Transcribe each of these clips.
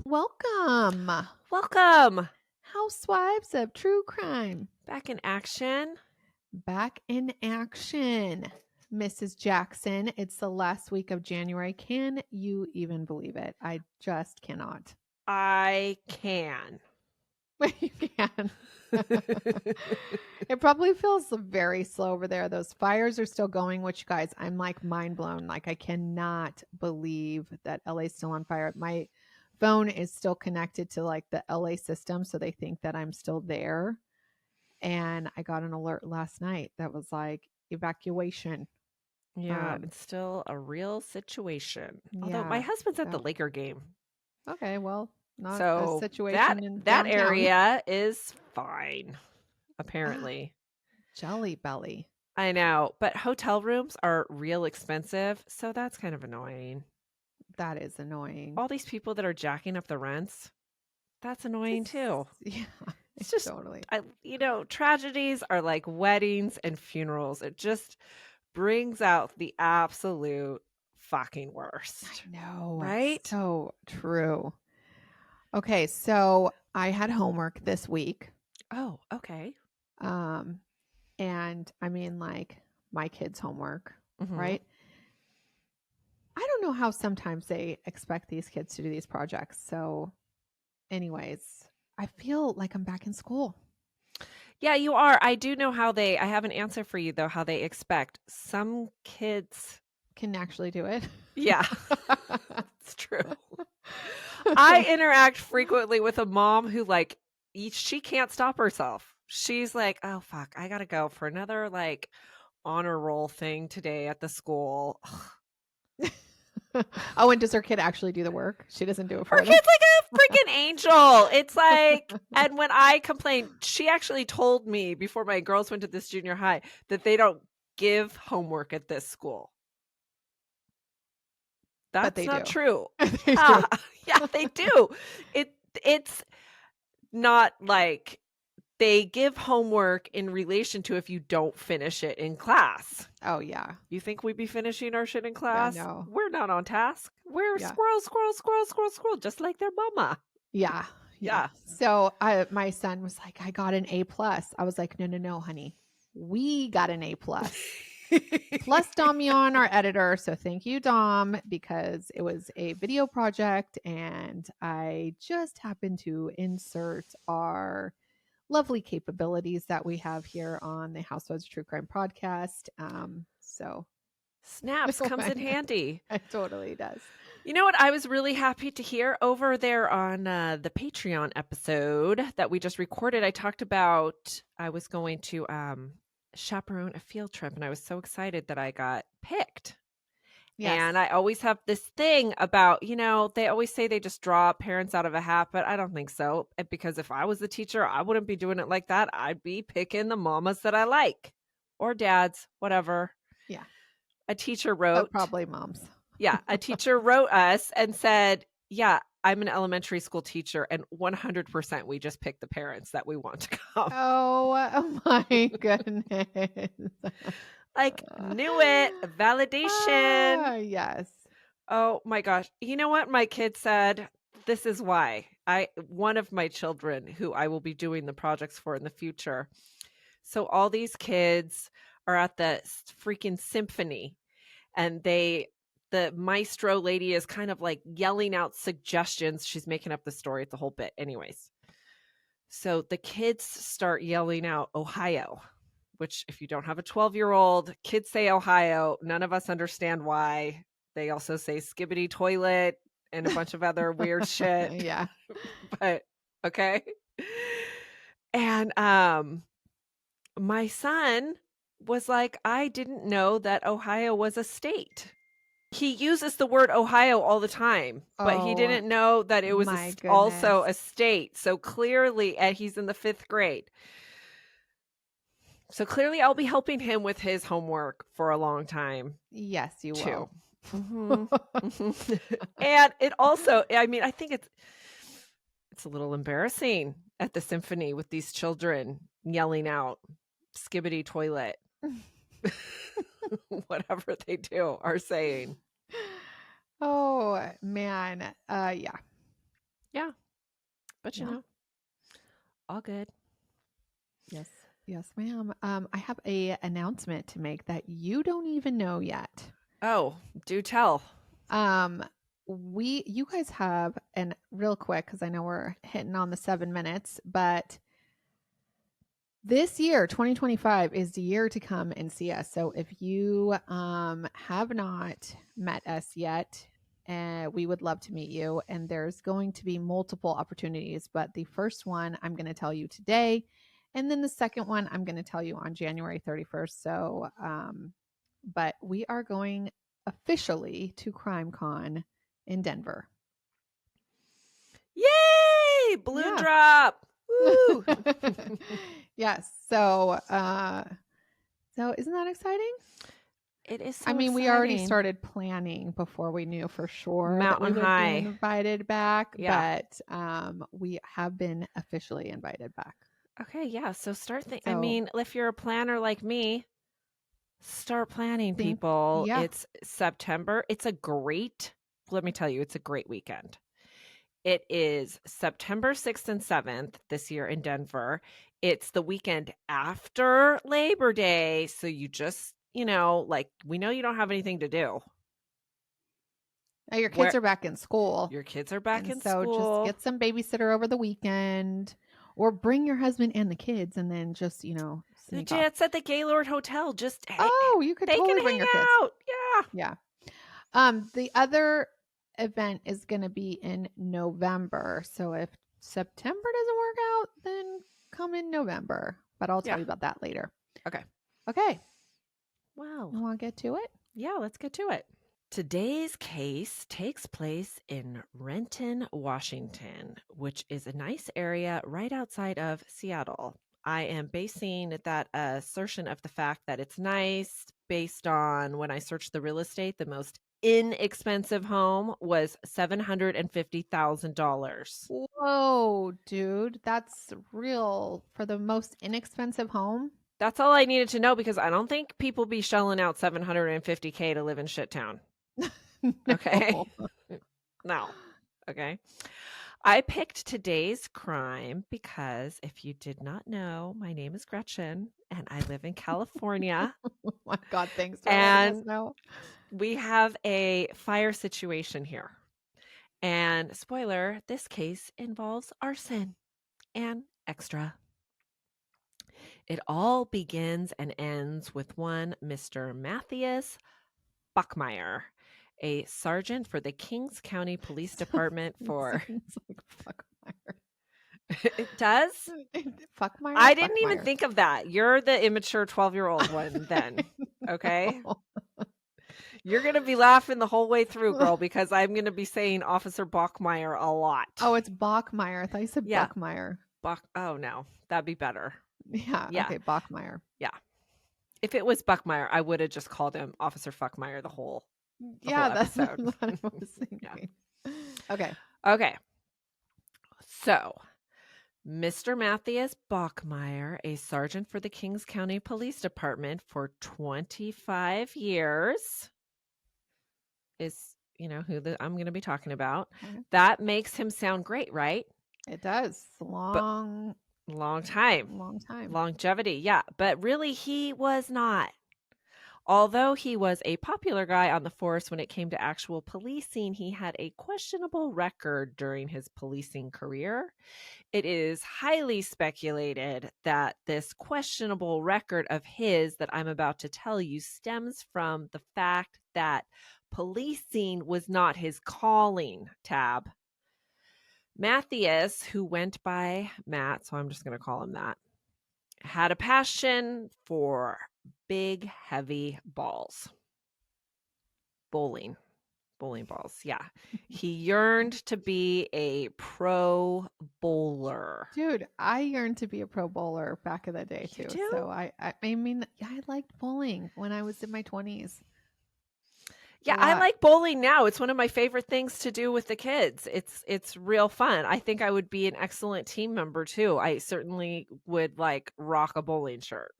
Welcome. Welcome. Housewives of True Crime. Back in action. Back in action. Mrs. Jackson, it's the last week of January. Can you even believe it? I just cannot. I can. You can. It probably feels very slow over there. Those fires are still going, which, guys, I'm like mind blown. Like, I cannot believe that LA's still on fire. My phone is still connected to like the LA system, so they think that I'm still there. And I got an alert last night that was like evacuation. Yeah, it's still a real situation. Although my Yeah. husband's at the Laker game. Okay, well, not So a situation in that downtown. area is fine, apparently. Jelly belly. I know, but hotel rooms are real expensive, so that's kind of annoying. That is annoying. All these people that are jacking up the rents, that's annoying too. Yeah, it's just totally. Tragedies are like weddings and funerals. It just brings out the absolute fucking worst. I know. Right? So true. Okay, so I had homework this week. Oh, okay. And I mean, like, my kids' homework, right? I don't know how sometimes they expect these kids to do these projects. So anyways, I feel like I'm back in school. Yeah, you are. I do know I have an answer for you though, how they expect. Some kids can actually do it. Yeah, it's true. I interact frequently with a mom who she can't stop herself. She's like, oh, fuck, I got to go for another honor roll thing today at the school. Oh, and does her kid actually do the work? She doesn't do it for her kid's like a freaking angel. It's like, and when I complained, she actually told me before my girls went to this junior high that they don't give homework at this school. That's not true. Yeah, they do. It's not like they give homework in relation to if you don't finish it in class. Oh, yeah. You think we'd be finishing our shit in class? Yeah, no. We're not on task. We're squirrel, just like their mama. Yeah. Yeah. So my son was like, I got an A+. I was like, no, honey. We got an A+. Plus Damian, our editor. So thank you, Dom, because it was a video project and I just happened to insert our lovely capabilities that we have here on the Housewives of True Crime podcast. So Snaps comes in handy. It totally does. You know what I was really happy to hear over there on the Patreon episode that we just recorded? I talked about I was going to chaperone a field trip and I was so excited that I got picked. Yes. And I always have this thing about, they always say they just draw parents out of a hat, but I don't think so. Because if I was the teacher, I wouldn't be doing it like that. I'd be picking the mamas that I like or dads, whatever. Yeah. A teacher wrote. But probably moms. Yeah. A teacher wrote us and said, yeah, I'm an elementary school teacher and 100% we just pick the parents that we want to come. Oh my goodness. Knew it. Validation. Yes. Oh my gosh. You know what my kid said? This is why. One of my children who I will be doing the projects for in the future. So all these kids are at the freaking symphony and the maestro lady is kind of like yelling out suggestions. She's making up the story. It's a whole bit. Anyways. So the kids start yelling out Ohio, which if you don't have a 12-year-old, kids say Ohio. None of us understand why. They also say skibbity toilet and a bunch of other weird shit. Yeah. But okay. And my son was like, I didn't know that Ohio was a state. He uses the word Ohio all the time, but he didn't know that it was also a state. So clearly, and he's in the 5th grade. So clearly I'll be helping him with his homework for a long time. Yes, you too. will. Mm-hmm. And it also, I think it's a little embarrassing at the symphony with these children yelling out skibbity toilet. Whatever they do are saying. Oh man. Yeah. But, Yeah. all good. Yes. Yes, ma'am. I have a announcement to make that you don't even know yet. Oh, do tell. You guys have, and real quick, because I know we're hitting on the 7 minutes, but this year, 2025, is the year to come and see us. So if you have not met us yet, we would love to meet you. And there's going to be multiple opportunities, but the first one I'm going to tell you today. And then the second one I'm going to tell you on January 31st. So, but we are going officially to CrimeCon in Denver. Yay! Balloon drop. Woo! Yes. So isn't that exciting? It is so I mean, exciting. we already started planning before we knew for sure that we Mountain would high. be invited back, Yeah. but we have been officially invited back. Okay, yeah. So start thinking. I So- mean, if you're a planner like me, start planning, people. yeah. It's September. Let me tell you, it's a great weekend. It is September 6th and 7th this year in Denver. It's the weekend after Labor Day. So you just, like, we know you don't have anything to do. Your kids are back in school. Your kids are back in so school. Just get some babysitter over the weekend, or bring your husband and the kids, and then just sneak off. It's at the Gaylord Hotel. Just you could totally bring your kids out. Yeah. The other event is going to be in November. So if September doesn't work out, then come in November. But I'll tell you about that later. Okay. Well, you want to get to it? Yeah, let's get to it. Today's case takes place in Renton, Washington, which is a nice area right outside of Seattle. I am basing that assertion of the fact that it's nice based on when I searched the real estate, the most inexpensive home was $750,000. Whoa, dude. That's real for the most inexpensive home? That's all I needed to know, because I don't think people be shelling out $750K to live in shit town. No. Okay. No. Okay. I picked today's crime because, if you did not know, my name is Gretchen and I live in California. Oh my God, thanks for letting us know. We have a fire situation here. And spoiler, this case involves arson and extra. It all begins and ends with one Mr. Mathias Bachmeier, a sergeant for the Kings County Police Department for... Sounds like Bachmeier. It does? Bachmeier? I didn't even think of that. You're the immature 12-year-old one then, okay? You're going to be laughing the whole way through, girl, because I'm going to be saying Officer Bachmeier a lot. Oh, it's Bachmeier. I thought you said Bachmeier. Oh, no. That'd be better. Yeah. Okay, Bachmeier. Yeah. If it was Bachmeier, I would have just called him Officer Fuckmeier the whole that's episode. what I was thinking. Yeah. Okay. So, Mr. Mathias Bachmeier, a sergeant for the Kings County Police Department for 25 years, is, who I'm going to be talking about. Okay. That makes him sound great, right? It does. Long time. Longevity, yeah. But really, he was not. Although he was a popular guy on the force when it came to actual policing, he had a questionable record during his policing career. It is highly speculated that this questionable record of his that I'm about to tell you stems from the fact that policing was not his calling, Tab. Mathias, who went by Matt, so I'm just going to call him that, had a passion for big, heavy balls. Bowling balls. Yeah. He yearned to be a pro bowler. Dude, I yearned to be a pro bowler back in the day too. So I mean, I liked bowling when I was in my 20s. Yeah, I like bowling now. It's one of my favorite things to do with the kids. It's real fun. I think I would be an excellent team member too. I certainly would rock a bowling shirt.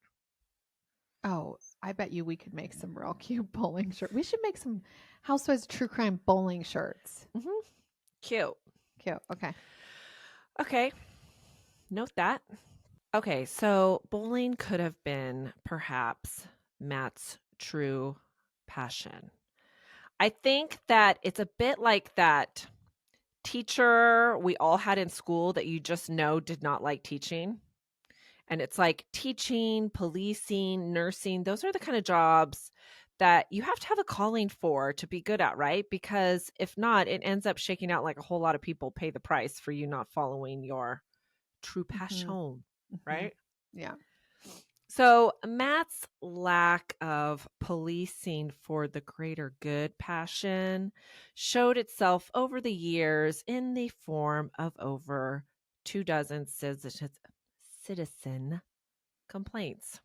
Oh, I bet you we could make some real cute bowling shirts. We should make some Housewives of True Crime bowling shirts. Mm-hmm. Cute. Okay. Okay. Note that. Okay, so bowling could have been perhaps Matt's true passion. I think that it's a bit like that teacher we all had in school that you just know did not like teaching. And it's like teaching, policing, nursing, those are the kind of jobs that you have to have a calling for to be good at, right? Because if not, it ends up shaking out like a whole lot of people pay the price for you not following your true Mm-hmm. passion, Mm-hmm. right? Yeah. So Matt's lack of policing for the greater good passion showed itself over the years in the form of over 24 citizen complaints.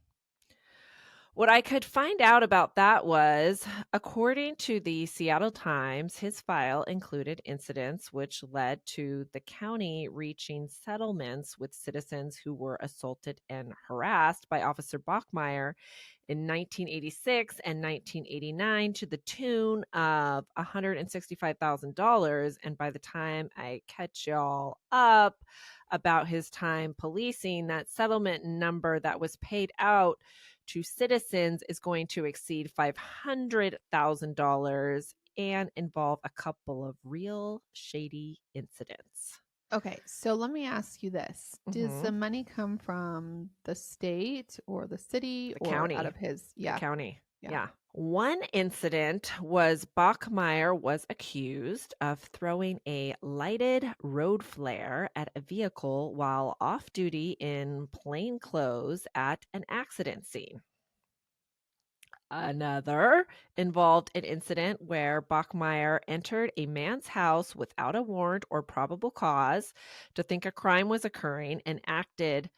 What I could find out about that was, according to the Seattle Times, his file included incidents which led to the county reaching settlements with citizens who were assaulted and harassed by Officer Bachmeier in 1986 and 1989 to the tune of $165,000. And by the time I catch y'all up about his time policing, that settlement number that was paid out to citizens is going to exceed $500,000 and involve a couple of real shady incidents. Okay, so let me ask you this. Does Mm-hmm. the money come from the state or the city The or out county. of his? The Yeah. county. Yeah. Yeah. One incident was Bachmeier was accused of throwing a lighted road flare at a vehicle while off duty in plain clothes at an accident scene. Another involved an incident where Bachmeier entered a man's house without a warrant or probable cause to think a crime was occurring and acted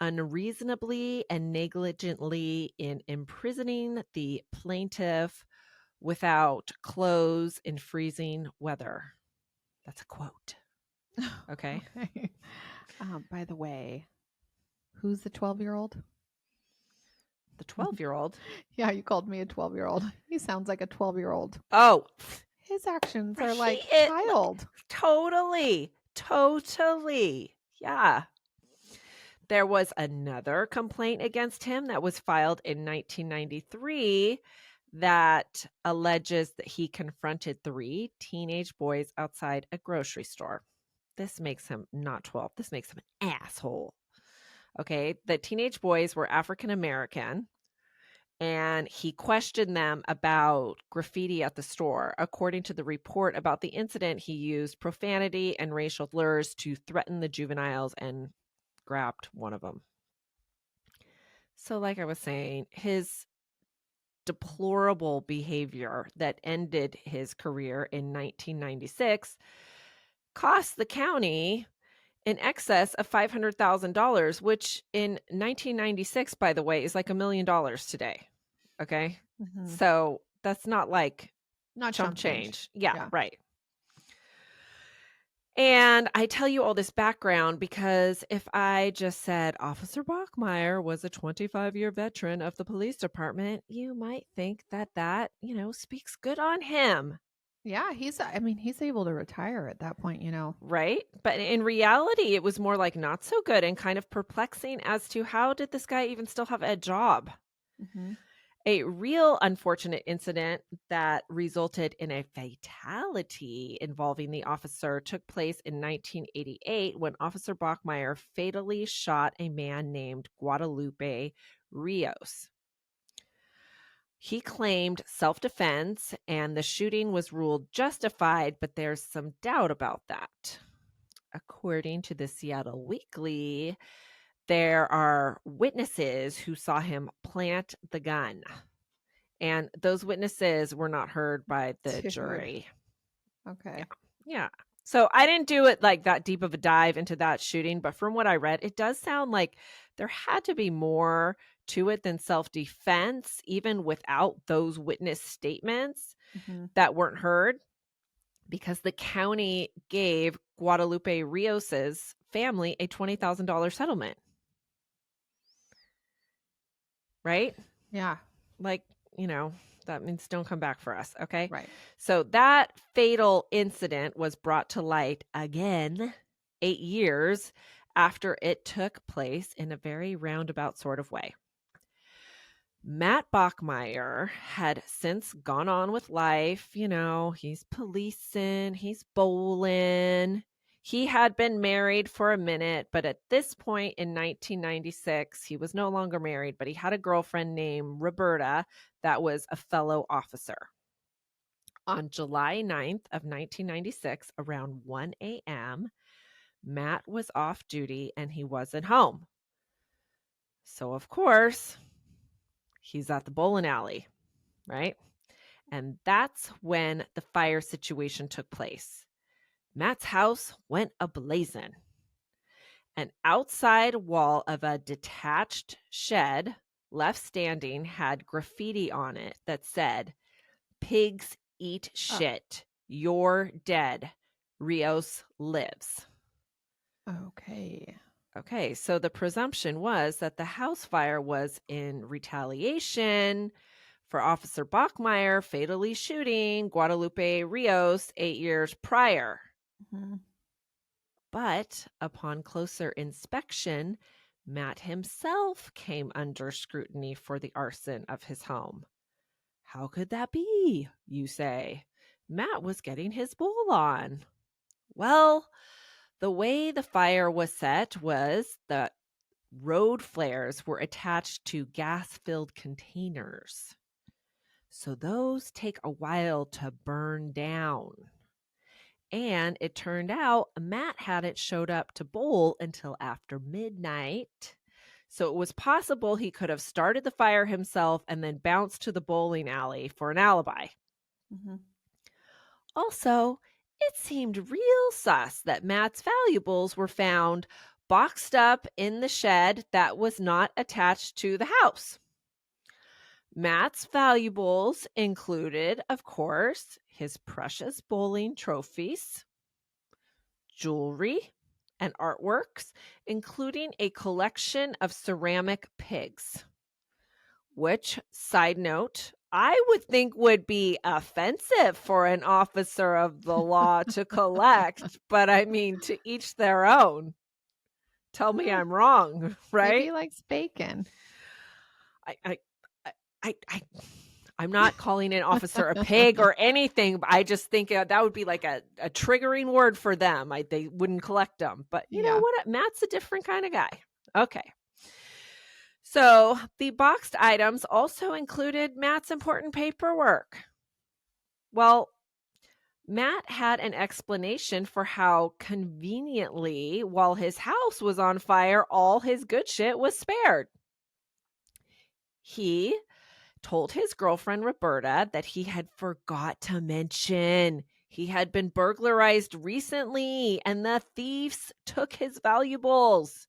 unreasonably and negligently in imprisoning the plaintiff without clothes in freezing weather. That's a quote. Okay. Okay. By the way, who's the 12-year-old? The 12-year-old. Yeah, you called me a 12-year-old. He sounds like a 12-year-old. Oh, His actions are he like is child. totally. Yeah. There was another complaint against him that was filed in 1993 that alleges that he confronted 3 teenage boys outside a grocery store. This makes him not 12. This makes him an asshole. Okay. The teenage boys were African American and he questioned them about graffiti at the store. According to the report about the incident, he used profanity and racial slurs to threaten the juveniles and grabbed one of them. So, like I was saying, his deplorable behavior that ended his career in 1996 cost the county in excess of $500,000, which in 1996, by the way, is like $1 million today. Okay. Mm-hmm. So that's not like Not chump change. change. Yeah, right. And I tell you all this background because if I just said Officer Bachmeier was a 25-year veteran of the police department, you might think that, speaks good on him. Yeah, he's able to retire at that point, Right? But in reality, it was more like not so good and kind of perplexing as to how did this guy even still have a job? Mm-hmm. A real unfortunate incident that resulted in a fatality involving the officer took place in 1988 when Officer Bachmeier fatally shot a man named Guadalupe Rios. He claimed self-defense and the shooting was ruled justified, but there's some doubt about that. According to the Seattle Weekly, there are witnesses who saw him plant the gun. And those witnesses were not heard by the jury. Okay. Yeah. So I didn't do it like that deep of a dive into that shooting, but from what I read, it does sound like there had to be more to it than self-defense, even without those witness statements that weren't heard, because the county gave Guadalupe Rios's family a $20,000 settlement. Right? Yeah. Like, that means don't come back for us. Okay. Right. So that fatal incident was brought to light again 8 years after it took place in a very roundabout sort of way. Matt Bachmeier had since gone on with life. He's policing, he's bowling. He had been married for a minute, but at this point in 1996, he was no longer married, but he had a girlfriend named Roberta that was a fellow officer. On July 9th of 1996, around 1 a.m., Matt was off duty and he wasn't home. So, of course, he's at the bowling alley, right? And that's when the fire situation took place. Matt's house went ablazing. An outside wall of a detached shed left standing had graffiti on it that said, "Pigs eat shit. You're dead. Rios lives." Okay, so the presumption was that the house fire was in retaliation for Officer Bachmeier fatally shooting Guadalupe Rios 8 years prior. Mm-hmm. But upon closer inspection, Matt himself came under scrutiny for the arson of his home. How could that be, you say? Matt was getting his bowl on. Well, the way the fire was set was that road flares were attached to gas-filled containers. So those take a while to burn down. And it turned out Matt hadn't showed up to bowl until after midnight. So it was possible he could have started the fire himself and then bounced to the bowling alley for an alibi. Mm-hmm. Also, it seemed real sus that Matt's valuables were found boxed up in the shed that was not attached to the house. Matt's valuables included, of course, his precious bowling trophies, jewelry, and artworks, including a collection of ceramic pigs, which, side note, I would think would be offensive for an officer of the law to collect, but I mean, to each their own. Tell me I'm wrong, right? Maybe he likes bacon. I'm not calling an officer a pig or anything, but I just think that would be like a triggering word for them. They wouldn't collect them. But you know what? Matt's a different kind of guy. Okay. So the boxed items also included Matt's important paperwork. Well, Matt had an explanation for how conveniently, while his house was on fire, all his good shit was spared. He told his girlfriend Roberta that he had forgot to mention he had been burglarized recently and the thieves took his valuables.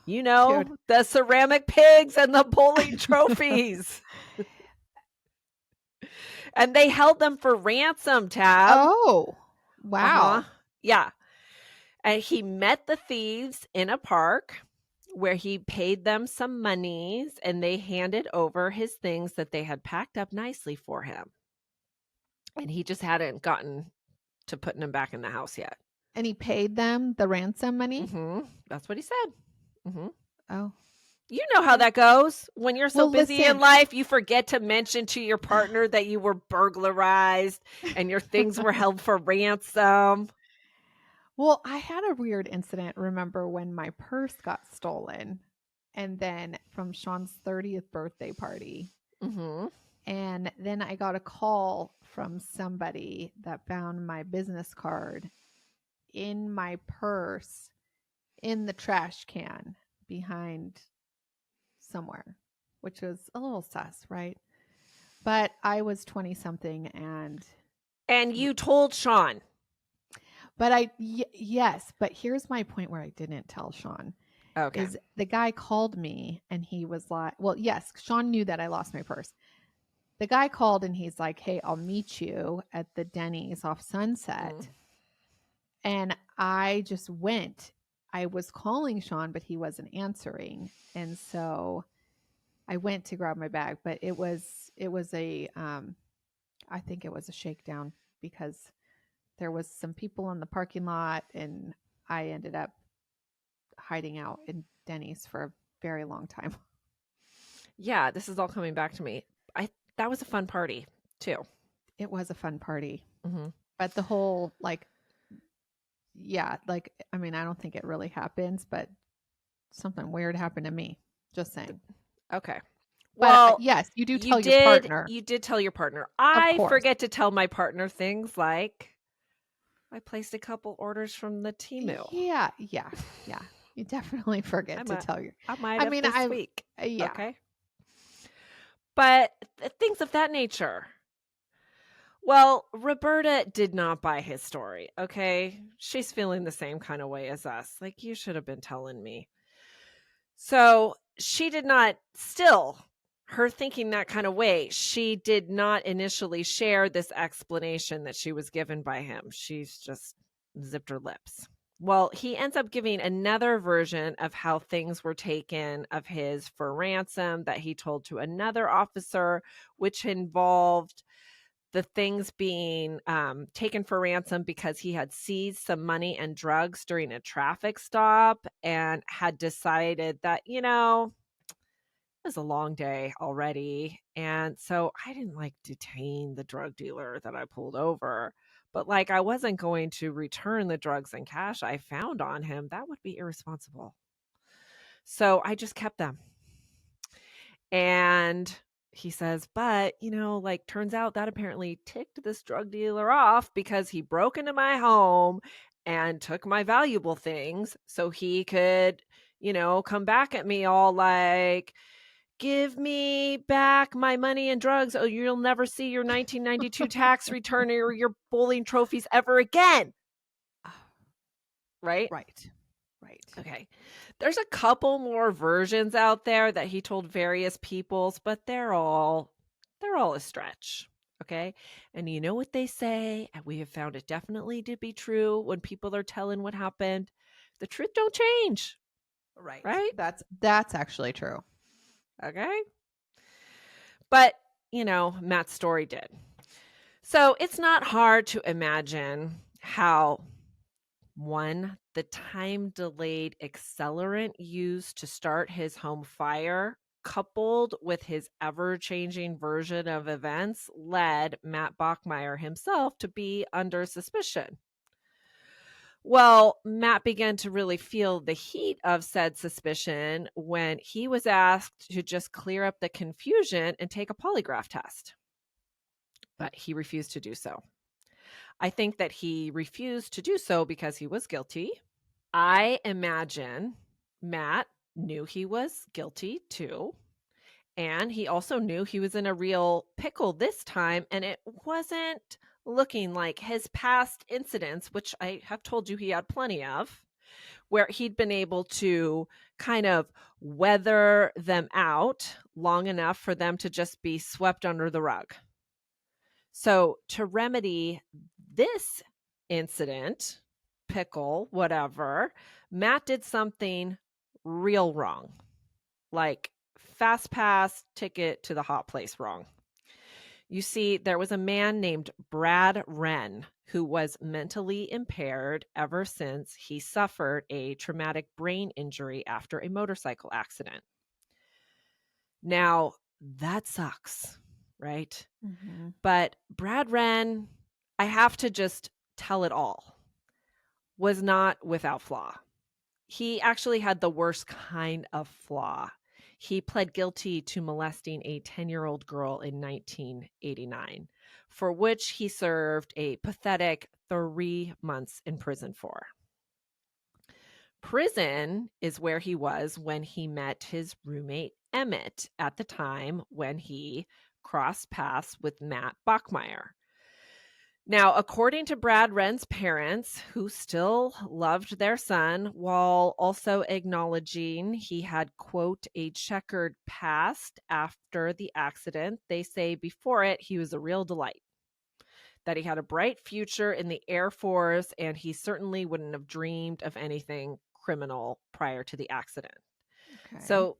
Dude. The ceramic pigs and the bowling trophies. And they held them for ransom, Tab. Oh, wow. Yeah. And he met the thieves in a park where he paid them some monies and they handed over his things that they had packed up nicely for him. And he just hadn't gotten to putting them back in the house yet. And he paid them the ransom money? Mm-hmm. That's what he said. Mm-hmm. Oh. You know how that goes. When you're so busy listen. in life, you forget to mention to your partner that you were burglarized and your things were held for ransom. Well, I had a weird incident, remember, when my purse got stolen. And then from Sean's 30th birthday party. Mm-hmm. And then I got a call from somebody that found my business card in my purse in the trash can behind somewhere, which was a little sus, right? But I was 20 something and you told Sean. But yes, but here's my point where I didn't tell Sean. Okay. Is the guy called me and he was like, well, yes, Sean knew that I lost my purse. The guy called and he's like, hey, I'll meet you at the Denny's off Sunset. Mm. And I just went. I was calling Sean, but he wasn't answering. And so I went to grab my bag, but it was I think it was a shakedown because there was some people in the parking lot and I ended up hiding out in Denny's for a very long time. Yeah, this is all coming back to me. That was a fun party too. It was a fun party. Mm-hmm. But the whole I mean, I don't think it really happens, but something weird happened to me. Just saying. Okay. But Well, yes, you do tell your partner. You did tell your partner. Of I course. forget to tell my partner things like I placed a couple orders from the Temu. Yeah. You definitely forget to tell your. I might have this week. Yeah. Okay. But things of that nature. Well, Roberta did not buy his story, okay? She's feeling the same kind of way as us. Like, you should have been telling me. So she did not, still, her thinking that kind of way, she did not initially share this explanation that she was given by him. She's just zipped her lips. Well, he ends up giving another version of how things were taken of his for ransom that he told to another officer, which involved the things being taken for ransom because he had seized some money and drugs during a traffic stop and had decided that, it was a long day already. And so I didn't detain the drug dealer that I pulled over, but I wasn't going to return the drugs and cash I found on him. That would be irresponsible. So I just kept them. And he says, but, turns out that apparently ticked this drug dealer off because he broke into my home and took my valuable things so he could, come back at me all like, give me back my money and drugs. Oh, you'll never see your 1992 tax return or your bowling trophies ever again. Right? Right. Okay. There's a couple more versions out there that he told various peoples, but they're all a stretch. Okay. And you know what they say, and we have found it definitely to be true when people are telling what happened. The truth don't change. Right? That's actually true. Okay. But, Matt's story did. So it's not hard to imagine how the time-delayed accelerant used to start his home fire, coupled with his ever-changing version of events, led Matt Bachmeier himself to be under suspicion. Well, Matt began to really feel the heat of said suspicion when he was asked to just clear up the confusion and take a polygraph test. But he refused to do so. I think that he refused to do so because he was guilty. I imagine Matt knew he was guilty too. And he also knew he was in a real pickle this time. And it wasn't looking like his past incidents, which I have told you he had plenty of, where he'd been able to kind of weather them out long enough for them to just be swept under the rug. So to remedy this incident, pickle, whatever, Matt did something real wrong. Like fast pass ticket to the hot place wrong. You see, there was a man named Brad Ren who was mentally impaired ever since he suffered a traumatic brain injury after a motorcycle accident. Now, that sucks, right? Mm-hmm. But Brad Ren, I have to just tell it all, was not without flaw. He actually had the worst kind of flaw. He pled guilty to molesting a 10-year-old girl in 1989, for which he served a pathetic 3 months in prison for. Prison is where he was when he met his roommate Emmett at the time when he crossed paths with Matt Bachmeier. Now, according to Brad Ren's parents, who still loved their son while also acknowledging he had, quote, a checkered past after the accident, they say before it, he was a real delight. That he had a bright future in the Air Force, and he certainly wouldn't have dreamed of anything criminal prior to the accident. Okay. So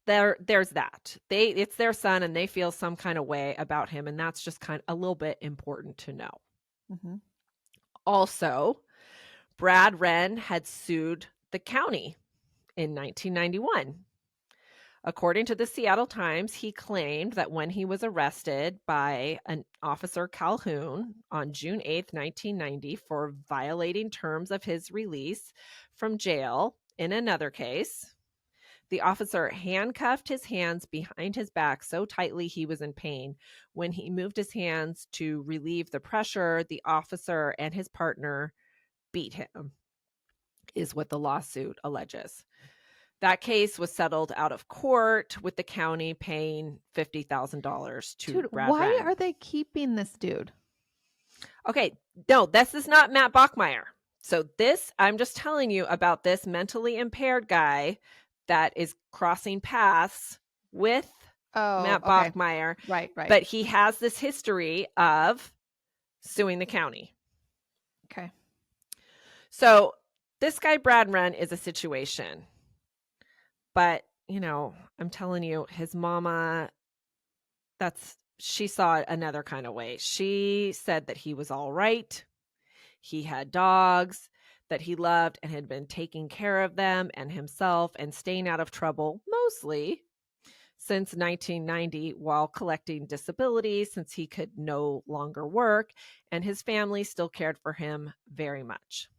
there's that. It's their son and they feel some kind of way about him, and that's just kind of a little bit important to know. Mm-hmm. Also, Brad Ren had sued the county in 1991. According to the Seattle Times, he claimed that when he was arrested by an officer Calhoun on June 8th, 1990, for violating terms of his release from jail in another case, the officer handcuffed his hands behind his back so tightly he was in pain. When he moved his hands to relieve the pressure, the officer and his partner beat him, is what the lawsuit alleges. That case was settled out of court, with the county paying $50,000 to Dude, Brad why Ren. are they keeping this dude? Okay, no, this is not Matt Bachmeier. So I'm just telling you about this mentally impaired guy that is crossing paths with Matt Okay. Bachmeier. Right. But he has this history of suing the county. Okay. So this guy, Brad Ren, is a situation. But, I'm telling you, his mama, she saw it another kind of way. She said that he was all right. He had dogs that he loved and had been taking care of them and himself and staying out of trouble mostly since 1990 while collecting disability, since he could no longer work, and his family still cared for him very much.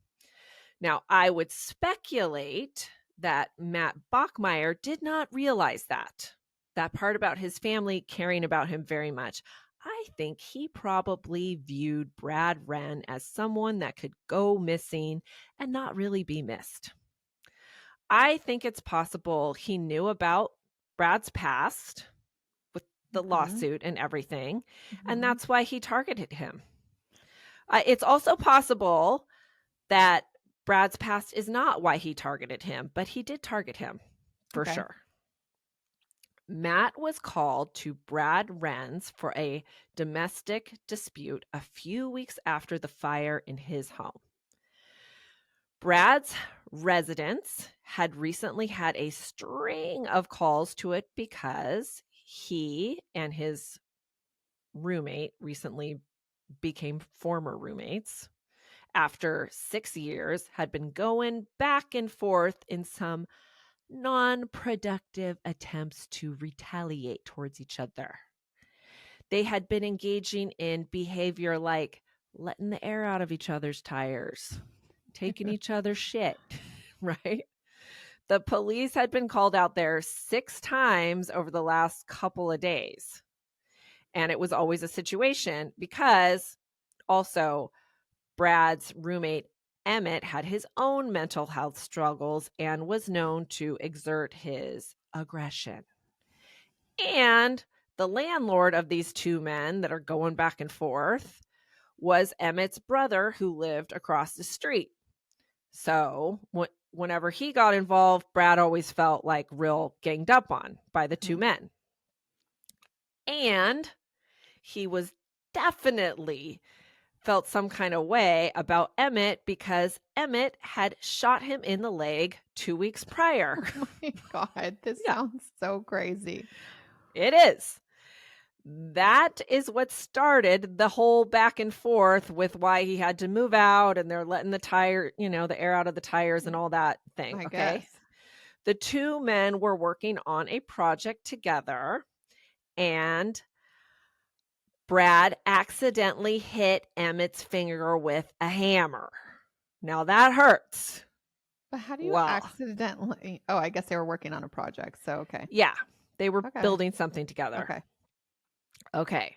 Now, I would speculate that Matt Bachmeier did not realize that part about his family caring about him very much. I think he probably viewed Brad Ren as someone that could go missing and not really be missed. I think it's possible he knew about Brad's past with the lawsuit and everything, and that's why he targeted him. It's also possible that Brad's past is not why he targeted him, but he did target him for sure. Matt was called to Brad Ren's for a domestic dispute a few weeks after the fire in his home. Brad's residence had recently had a string of calls to it because he and his roommate recently became former roommates after 6 years, had been going back and forth in some non-productive attempts to retaliate towards each other. They had been engaging in behavior like letting the air out of each other's tires, taking each other's shit, right? The police had been called out there 6 times over the last couple of days. And it was always a situation because also Brad's roommate, Emmett, had his own mental health struggles and was known to exert his aggression. And the landlord of these two men that are going back and forth was Emmett's brother, who lived across the street. So whenever he got involved, Brad always felt like real ganged up on by the two men. And he was definitely felt some kind of way about Emmett because Emmett had shot him in the leg 2 weeks prior. Oh my God, this sounds so crazy. It is. That is what started the whole back and forth with why he had to move out, and they're letting the air out of the tires and all that thing. I okay. guess. The two men were working on a project together, and Brad accidentally hit Emmett's finger with a hammer. Now that hurts. But how do you accidentally? Oh, I guess they were working on a project. So, okay. Yeah, they were building something together. Okay.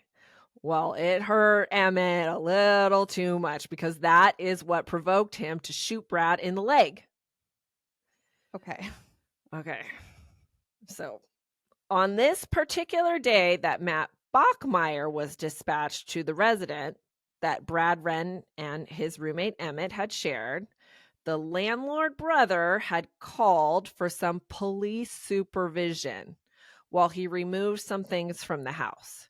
Well, it hurt Emmett a little too much because that is what provoked him to shoot Brad in the leg. Okay. So, on this particular day that Matt Bachmeier was dispatched to the resident that Brad Ren and his roommate Emmett had shared, the landlord brother had called for some police supervision while he removed some things from the house.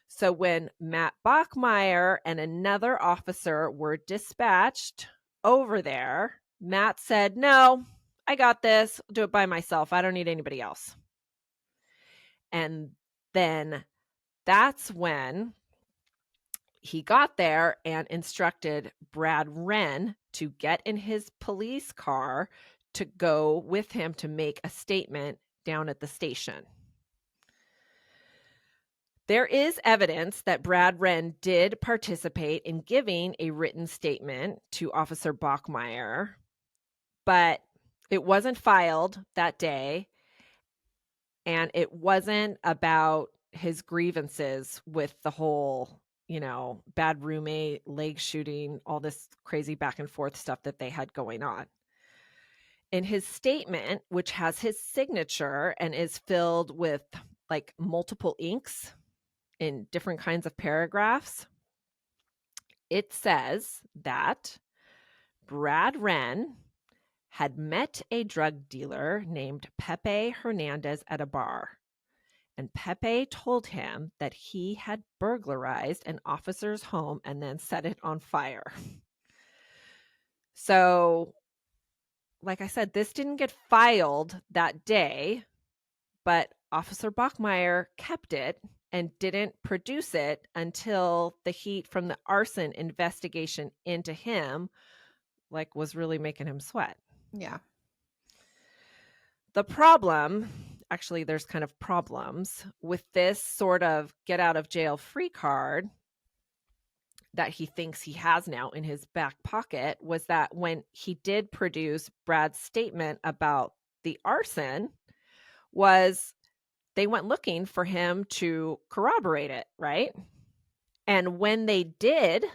So when Matt Bachmeier and another officer were dispatched over there, Matt said, "No, I got this. I'll do it by myself. I don't need anybody else." And then that's when he got there and instructed Brad Ren to get in his police car to go with him to make a statement down at the station. There is evidence that Brad Ren did participate in giving a written statement to Officer Bachmeier, but it wasn't filed that day, and it wasn't about his grievances with the whole, bad roommate, leg shooting, all this crazy back and forth stuff that they had going on. In his statement, which has his signature and is filled with like multiple inks in different kinds of paragraphs, it says that Brad Ren had met a drug dealer named Pepe Hernandez at a bar, and Pepe told him that he had burglarized an officer's home and then set it on fire. So, like I said, this didn't get filed that day, but Officer Bachmeier kept it and didn't produce it until the heat from the arson investigation into him was really making him sweat. Yeah. The problem, actually, there's kind of problems with this sort of get out of jail free card that he thinks he has now in his back pocket, was that when he did produce Brad's statement about the arson, was they went looking for him to corroborate it, right? And when they did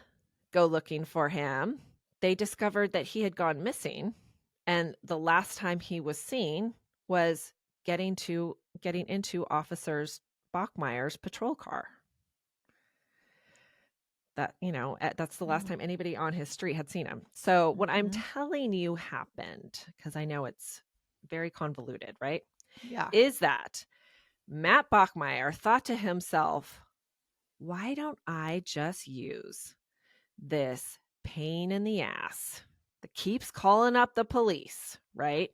go looking for him, they discovered that he had gone missing. And the last time he was seen was getting into Officer Bachmeier's patrol car. That, that's the last time anybody on his street had seen him. So what I'm telling you happened, because I know it's very convoluted, right? Yeah. Is that Matt Bachmeier thought to himself, why don't I just use this pain in the ass that keeps calling up the police, right?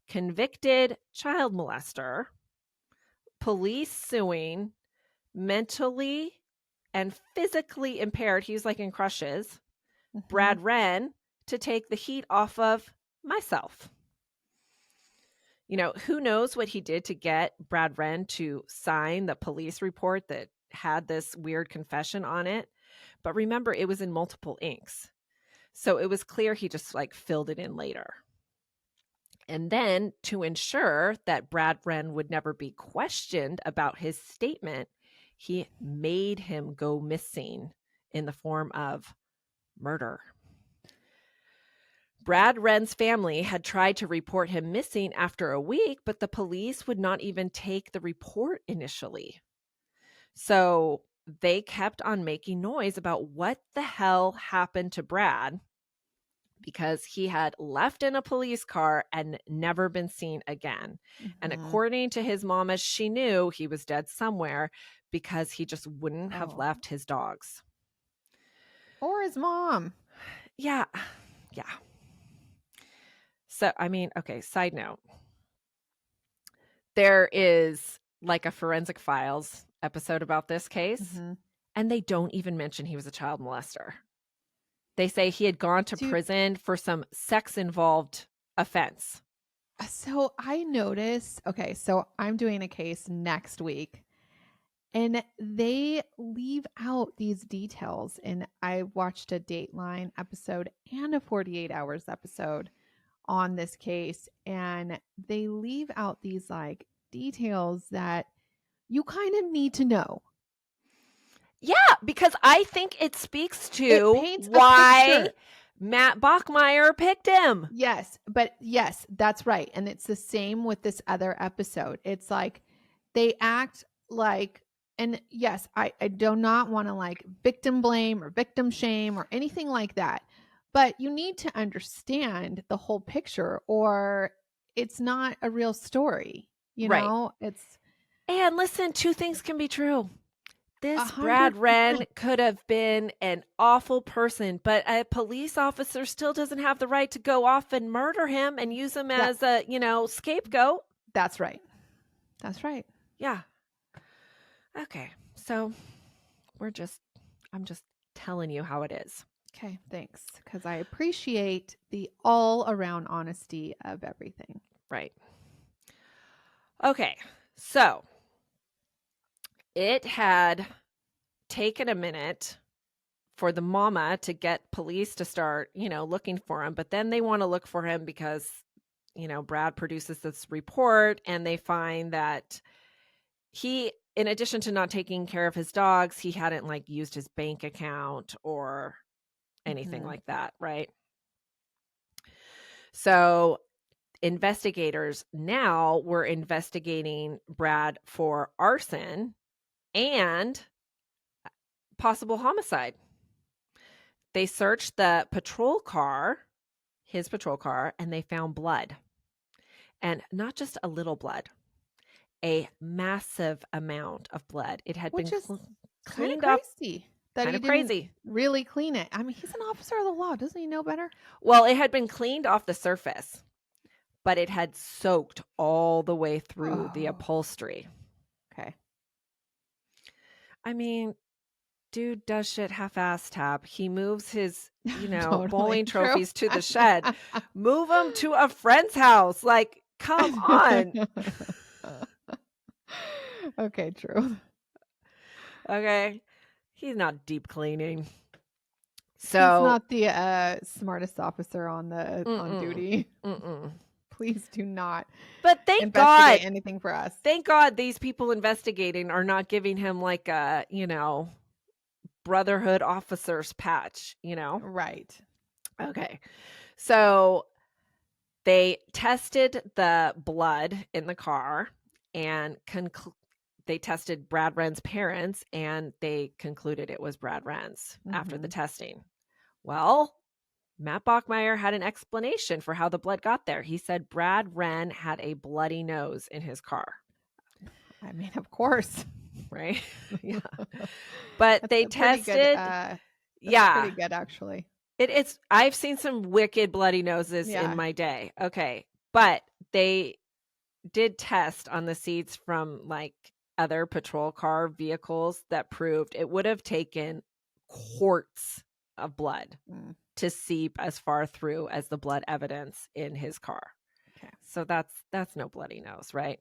Convicted child molester, police suing, mentally and physically impaired, he's like in crushes, Brad Ren, to take the heat off of myself. Who knows what he did to get Brad Ren to sign the police report that had this weird confession on it. But remember, it was in multiple inks. So it was clear he just filled it in later. And then to ensure that Brad Ren would never be questioned about his statement, he made him go missing in the form of murder. Brad Ren's family had tried to report him missing after a week, but the police would not even take the report initially. So they kept on making noise about what the hell happened to Brad, because he had left in a police car and never been seen again. And according to his mama, she knew he was dead somewhere because he just wouldn't have left his dogs. Or his mom. Yeah. So, okay, side note. There is a Forensic Files episode about this case, and they don't even mention he was a child molester. They say he had gone to prison for some sex-involved offense. So I noticed, so I'm doing a case next week, and they leave out these details. And I watched a Dateline episode and a 48 Hours episode on this case, and they leave out these details that you kind of need to know. Yeah, because I think it speaks to why Matt Bachmeier picked him. Yes, that's right. And it's the same with this other episode. It's they act and yes, I do not want to victim blame or victim shame or anything like that. But you need to understand the whole picture, or it's not a real story. Right. And listen, two things can be true. This 100%. Brad Ren could have been an awful person, but a police officer still doesn't have the right to go off and murder him and use him as a, scapegoat. That's right. Yeah. Okay. So I'm just telling you how it is. Okay, thanks. Because I appreciate the all-around honesty of everything. Right. Okay, so it had taken a minute for the mama to get police to start, looking for him. But then they want to look for him because, Brad produces this report and they find that he, in addition to not taking care of his dogs, he hadn't like used his bank account or anything like that. Right. So investigators now were investigating Brad for arson and possible homicide. They searched the patrol car, his patrol car, and they found blood. And not just a little blood, a massive amount of blood. It had Which been is kind of cleaned up. crazy that Kind he of didn't crazy. really clean it. I mean, he's an officer of the law. Doesn't he know better? Well, it had been cleaned off the surface, but it had soaked all the way through the upholstery. Okay. I mean, dude does shit half-assed, Tab. He moves his, Totally bowling true. trophies to the shed. Move them to a friend's house. Like, come on. Okay, true. Okay. He's not deep cleaning. He's So not the smartest officer on duty. mm-mm. Please do not But thank investigate God, anything for us. thank God these people investigating are not giving him like a, Brotherhood officers patch, Right. Okay. So they tested the blood in the car and they tested Brad Ren's parents and they concluded it was Brad Ren's after the testing. Well, Matt Bachmeier had an explanation for how the blood got there. He said Brad Ren had a bloody nose in his car. I mean, of course. Right? Yeah. But they tested. That's yeah. pretty good, actually. It's I've seen some wicked bloody noses in my day. Okay. But they did test on the seats from like other patrol car vehicles that proved it would have taken quarts of blood to seep as far through as the blood evidence in his car. Okay. So that's no bloody nose, right?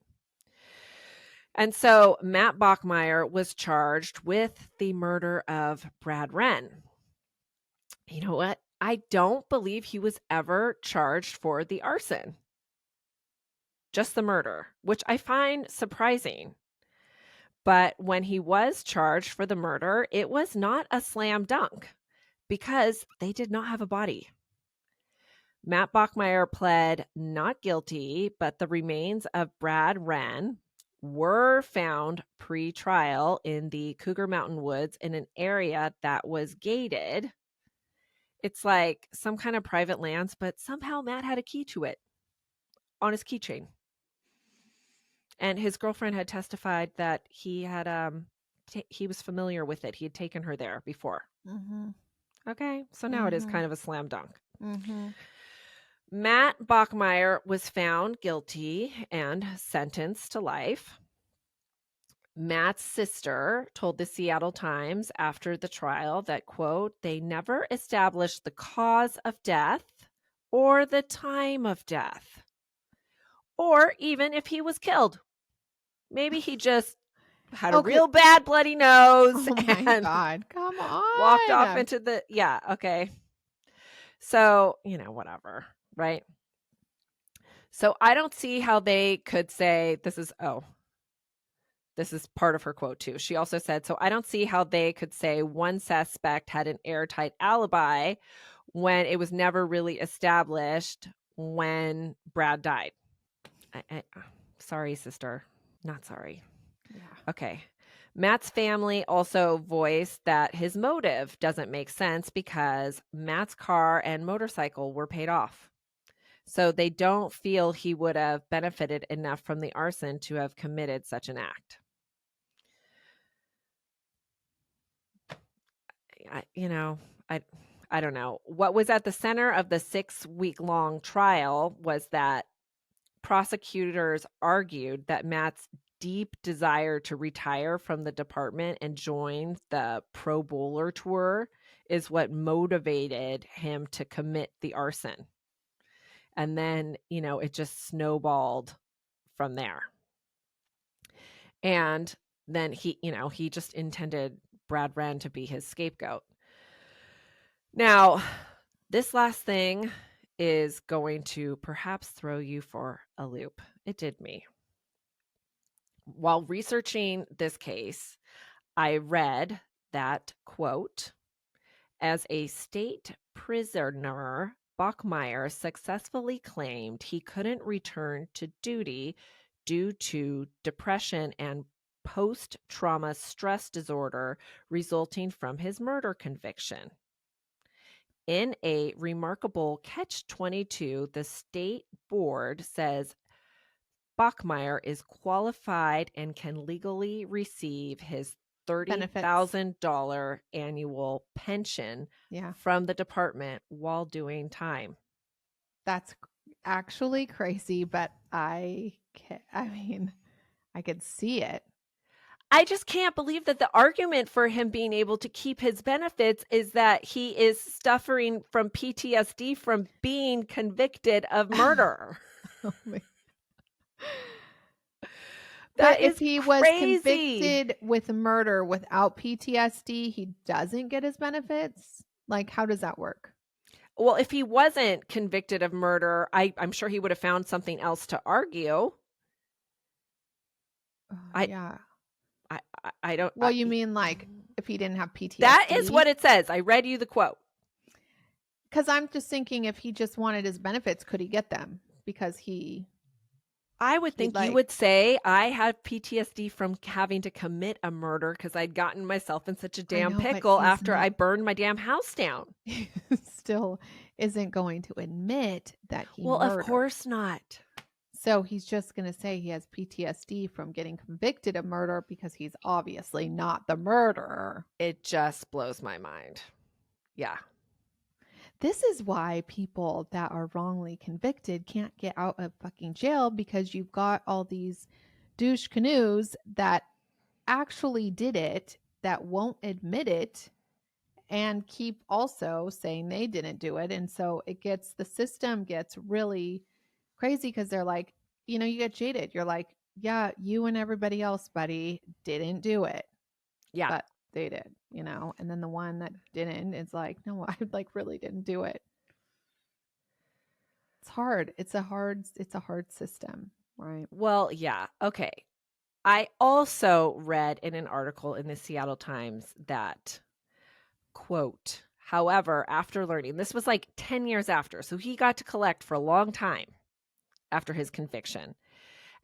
And so Matt Bachmeier was charged with the murder of Brad Ren. You know what? I don't believe he was ever charged for the arson. Just the murder, which I find surprising. But when he was charged for the murder, it was not a slam dunk because they did not have a body. Matt Bachmeier pled not guilty, but the remains of Brad Ren were found pre-trial in the Cougar Mountain Woods in an area that was gated. It's like some kind of private lands, but somehow Matt had a key to it on his keychain. And his girlfriend had testified that he had he was familiar with it. He had taken her there before. Okay, so now it is kind of a slam dunk. Matt Bachmeier was found guilty and sentenced to life. Matt's sister told the Seattle Times after the trial that, quote, they never established the cause of death or the time of death, or even if he was killed. Maybe he just had a real bad bloody nose. Oh my God. Come on. Walked off into the, okay. So, whatever, right? So I don't see how they could say this is part of her quote too. She also said, so I don't see how they could say one suspect had an airtight alibi when it was never really established when Brad died. Sorry, sister. Not sorry. Yeah. Okay. Matt's family also voiced that his motive doesn't make sense because Matt's car and motorcycle were paid off. So they don't feel he would have benefited enough from the arson to have committed such an act. I don't know. What was at the center of the 6-week-long trial was that prosecutors argued that Matt's deep desire to retire from the department and join the Pro Bowler Tour is what motivated him to commit the arson. And then, it just snowballed from there. And then he just intended Brad Ren to be his scapegoat. Now, this last thing is going to perhaps throw you for a loop. It did me. While researching this case, I read that, quote, as a state prisoner, Bachmeier successfully claimed he couldn't return to duty due to depression and post-trauma stress disorder resulting from his murder conviction. In a remarkable catch-22, the state board says Bachmeier is qualified and can legally receive his $30,000 annual pension from the department while doing time. That's actually crazy, but I could see it. I just can't believe that the argument for him being able to keep his benefits is that he is suffering from PTSD from being convicted of murder. Oh my. That but if he was crazy. Convicted with murder without PTSD, he doesn't get his benefits? Like, how does that work? Well, if he wasn't convicted of murder, I'm sure he would have found something else to argue. Yeah. I don't. Well, you mean like if he didn't have PTSD? That is what it says. I read you the quote. Because I'm just thinking if he just wanted his benefits, could he get them? Because I would think you would say, I had PTSD from having to commit a murder because I'd gotten myself in such a damn pickle after I burned my damn house down. He still isn't going to admit that he murdered. Well, of course not. So he's just going to say he has PTSD from getting convicted of murder because he's obviously not the murderer. It just blows my mind. Yeah. This is why people that are wrongly convicted can't get out of fucking jail, because you've got all these douche canoes that actually did it, that won't admit it, and keep also saying they didn't do it. And so the system gets really crazy because they're like, you get jaded. You're like, yeah, you and everybody else, buddy, didn't do it. Yeah. But they did, and then the one that didn't is like, no, I really didn't do it. It's hard. It's a hard system, right? Well, yeah. Okay. I also read in an article in the Seattle Times that, quote, however, after learning, this was like 10 years after, so he got to collect for a long time after his conviction.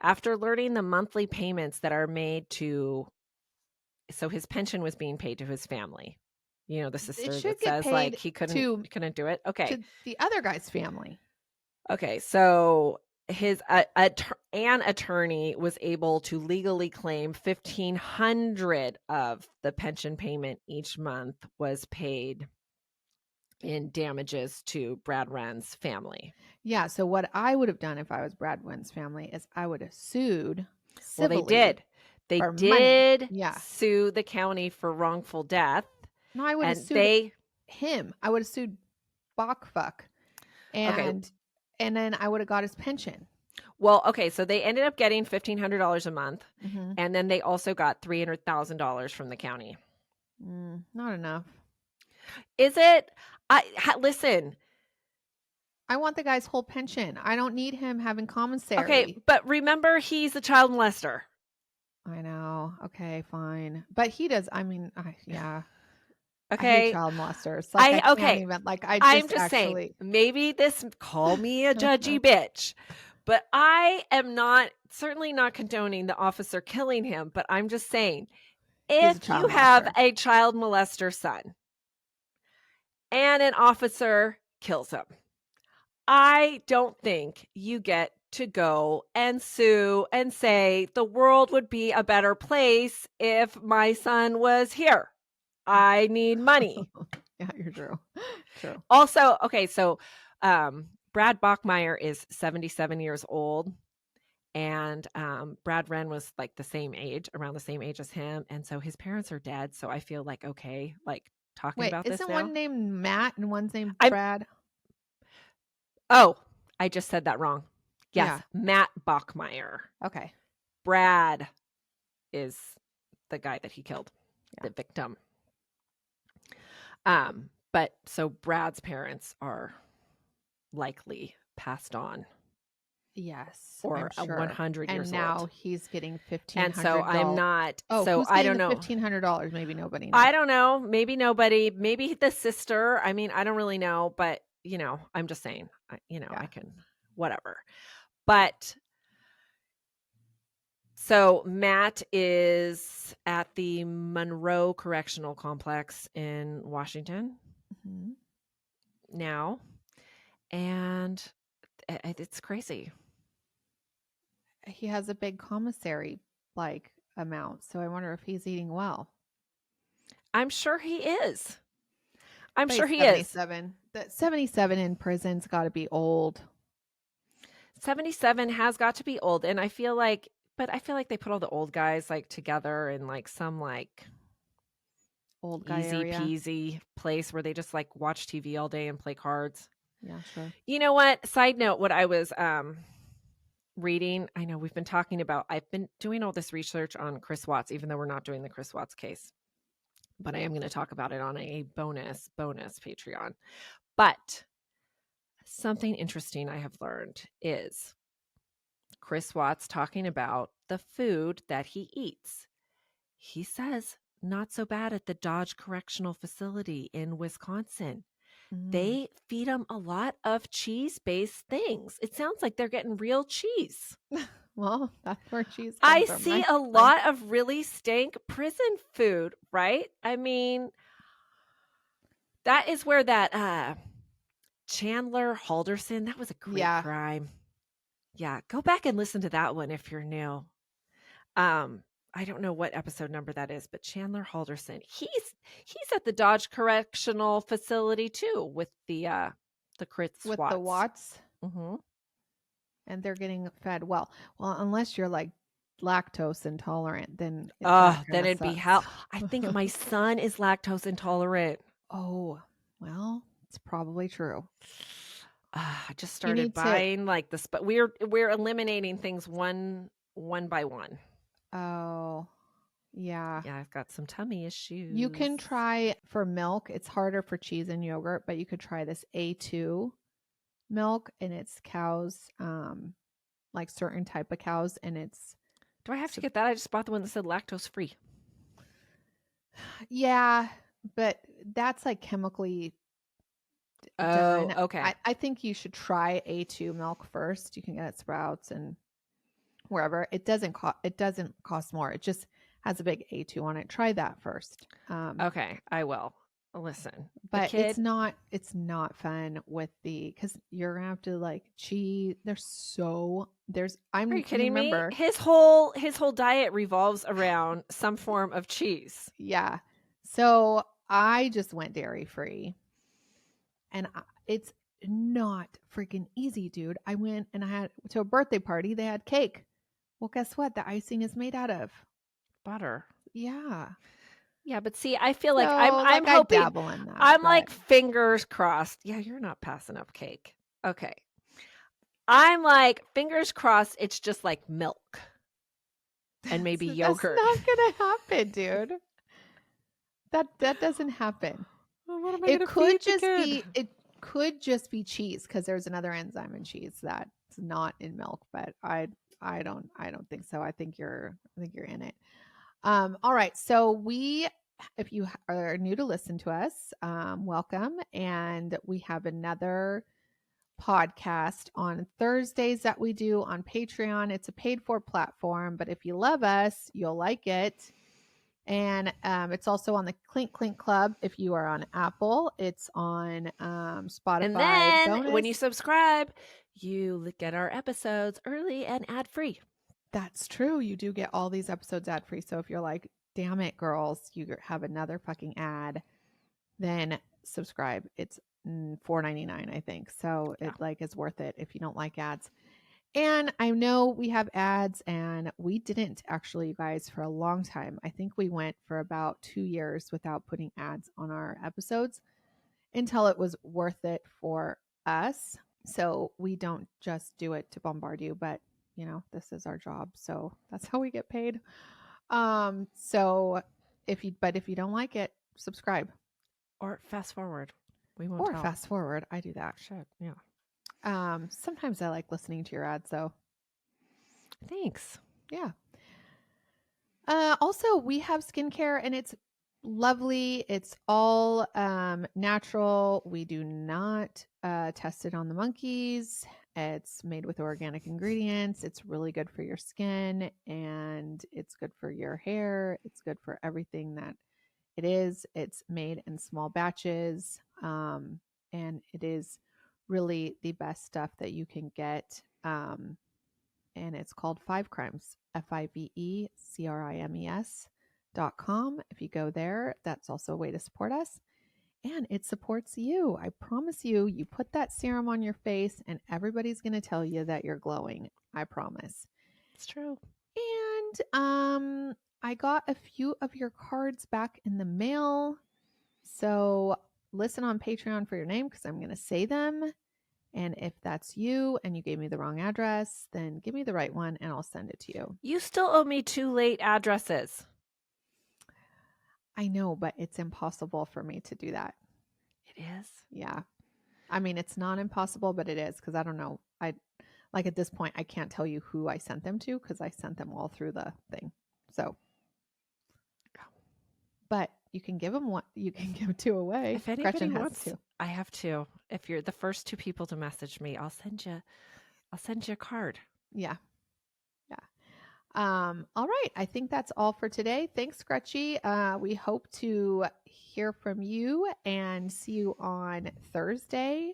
After learning the monthly payments that are made so his pension was being paid to his family. The sister that says like he couldn't do it. Okay. To the other guy's family. Okay. So an attorney was able to legally claim $1,500 of the pension payment each month was paid in damages to Brad Ren's family. Yeah. So what I would have done if I was Brad Ren's family is I would have sued civilly. Well, they did. They did sue the county for wrongful death. No, I would have sued him. I would have sued Bachfuck. And then I would have got his pension. Well, okay, so they ended up getting $1,500 a month, and then they also got $300,000 from the county. Not enough. Is it? Listen. I want the guy's whole pension. I don't need him having commissary. Okay, but remember, he's a child molester. I know. Okay, fine. But he does. I mean, yeah. Okay. I hate child molesters. Like, I'm just saying, maybe call me a judgy bitch, but I am certainly not condoning the officer killing him, but I'm just saying, if you have a child molester son and an officer kills him, I don't think you get to go and sue and say the world would be a better place if my son was here. I need money. Yeah, you're true. True. Also, okay, so Brad Bachmeier is 77 years old, and Brad Ren was like around the same age as him, and so his parents are dead. So I feel like, okay, like talking Wait, about this isn't now. one named Matt and one's named I'm Brad? Oh, I just said that wrong. Yes, Yeah. Matt Bachmeier. Okay. Brad is the guy that he killed, Yeah. the victim. But so Brad's parents are likely passed on Yes, or I'm sure. 100 And years now old. he's getting And so I'm $1,500. not, Oh, so who's I getting don't the know. $1,500? Maybe nobody knows. I don't know. Maybe nobody, maybe the sister. I mean, I don't really know, but I'm just saying, I Yeah. can, whatever. But so Matt is at the Monroe Correctional Complex in Washington Mhm. now, and it's crazy. He has a big commissary amount, so I wonder if he's eating well. I'm sure he is. I'm But sure he's he is. 77. That 77 in prison's got to be old. 77 has got to be old, and I feel like they put all the old guys like together in like some like Old guy easy area. peasy place where they just like watch TV all day and play cards. Yeah, sure. You know what? Side note, what I was reading, I know we've been talking about, I've been doing all this research on Chris Watts, even though we're not doing the Chris Watts case, but I am going to talk about it on a bonus Patreon. But something interesting I have learned is Chris Watts talking about the food that he eats. He says not so bad at the Dodge Correctional Facility in Wisconsin. They feed them a lot of cheese-based things. It sounds like they're getting real cheese. Well, that's where cheese I comes from, see right? a lot of really stank prison food, right? I mean, that is where that Chandler Halderson, that was a great crime. Yeah, go back and listen to that one if you're new. I don't know what episode number that is, but Chandler Halderson, he's at the Dodge Correctional Facility too with the Chris With Watts. the Watts. Mm-hmm. And they're getting fed well. Well, unless you're like lactose intolerant, then then it'd be hell. I think my son is lactose intolerant. Oh, well, it's probably true. I just started buying like this, but we're eliminating things one by one. Oh, yeah. Yeah, I've got some tummy issues. You can try for milk. It's harder for cheese and yogurt, but you could try this A2 milk, and it's cows, like certain type of cows, and it's. Do I have to get that? I just bought the one that said lactose free. Yeah, but that's like chemically done. Okay. I think you should try A2 milk first. You can get it at Sprouts and wherever. It doesn't cost more. It just has a big A2 on it. Try that first. Okay, I will. Listen, but it's not fun with because you're gonna have to like cheese. Are you kidding me? His whole diet revolves around some form of cheese. Yeah. So I just went dairy free, and it's not freaking easy, dude. I went and I had to a birthday party. They had cake. Well, guess what? The icing is made out of butter. Yeah. Yeah, but see, I feel like I'm hoping. I dabble in that, I'm like fingers crossed. Yeah, you're not passing up cake. Okay. I'm like fingers crossed. It's just like milk and maybe yogurt. That's not gonna happen, dude. That doesn't happen. Well, what am I it could just be cheese because there's another enzyme in cheese that's not in milk, but I don't think so. I think you're in it. All right. So if you are new to listen to us, welcome. And we have another podcast on Thursdays that we do on Patreon. It's a paid for platform, but if you love us, you'll like it. And it's also on the Clink Clink Club. If you are on Apple, it's on Spotify. And then when you subscribe, you get our episodes early and ad-free. That's true. You do get all these episodes ad-free. So if you're like, damn it, girls, you have another fucking ad, then subscribe. It's $4.99, I think. So it is worth it if you don't like ads. And I know we have ads, and we didn't actually, you guys, for a long time. I think we went for about 2 years without putting ads on our episodes until it was worth it for us. So we don't just do it to bombard you, but this is our job. So that's how we get paid. So if you don't like it, subscribe. Or fast forward. We won't tell. Fast forward. I do that. Shit, yeah. Sometimes I like listening to your ads, though. Thanks. Yeah. Also, we have skincare, and it's lovely. It's all natural. We do not test it on the monkeys. It's made with organic ingredients. It's really good for your skin, and it's good for your hair. It's good for everything that it is. It's made in small batches, and it is really the best stuff that you can get. And it's called Five Crimes, FIVECRIMES.com. If you go there, that's also a way to support us. And it supports you. I promise you, you put that serum on your face and everybody's going to tell you that you're glowing. I promise. It's true. And I got a few of your cards back in the mail. So listen on Patreon for your name because I'm going to say them. And if that's you and you gave me the wrong address, then give me the right one and I'll send it to you. You still owe me 2 late addresses. I know, but it's impossible for me to do that. It is? Yeah. I mean, it's not impossible, but it is because I don't know. At this point, I can't tell you who I sent them to because I sent them all through the thing. So, but you can give them one. You can give 2 away. If anybody wants to, I have 2. If you're the first 2 people to message me, I'll send you a card. Yeah. All right. I think that's all for today. Thanks, Gretchy. We hope to hear from you and see you on Thursday.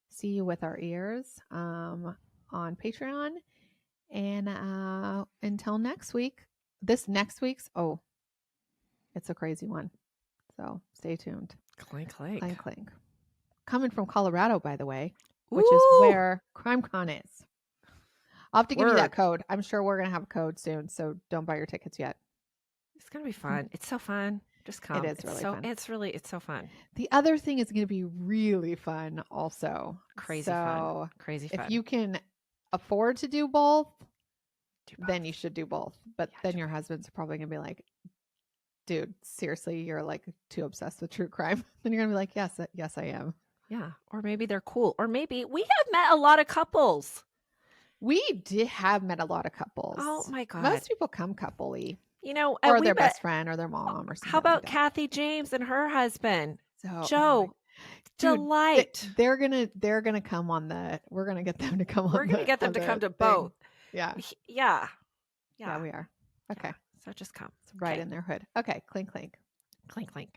See you with our ears on Patreon. And until next week, it's a crazy one. So stay tuned. Clink, clink. Clink, clink. Coming from Colorado, by the way, Ooh. which is where CrimeCon is. I'll have to give you that code. I'm sure we're going to have a code soon, so don't buy your tickets yet. It's going to be fun. It's so fun. Just come. It is really fun. It's so fun. The other thing is going to be really fun also. Crazy fun. If you can afford to do both, then you should do both. But then your husband's probably going to be like, dude, seriously, you're like too obsessed with true crime. Then you're going to be like, yes, I am. Yeah. Or maybe they're cool. Or maybe we have met a lot of couples. We have met a lot of couples. Oh my God. Most people come couple-y. Or their best friend or their mom or something. How about like Kathy James and her husband? Joe. Delight. They're gonna come on we're gonna get them to come on. We're gonna get them to come to both. Yeah. Yeah. Yeah, we are. Okay. So just come. It's right in their hood. Okay. Clink, clink. Clink, clink.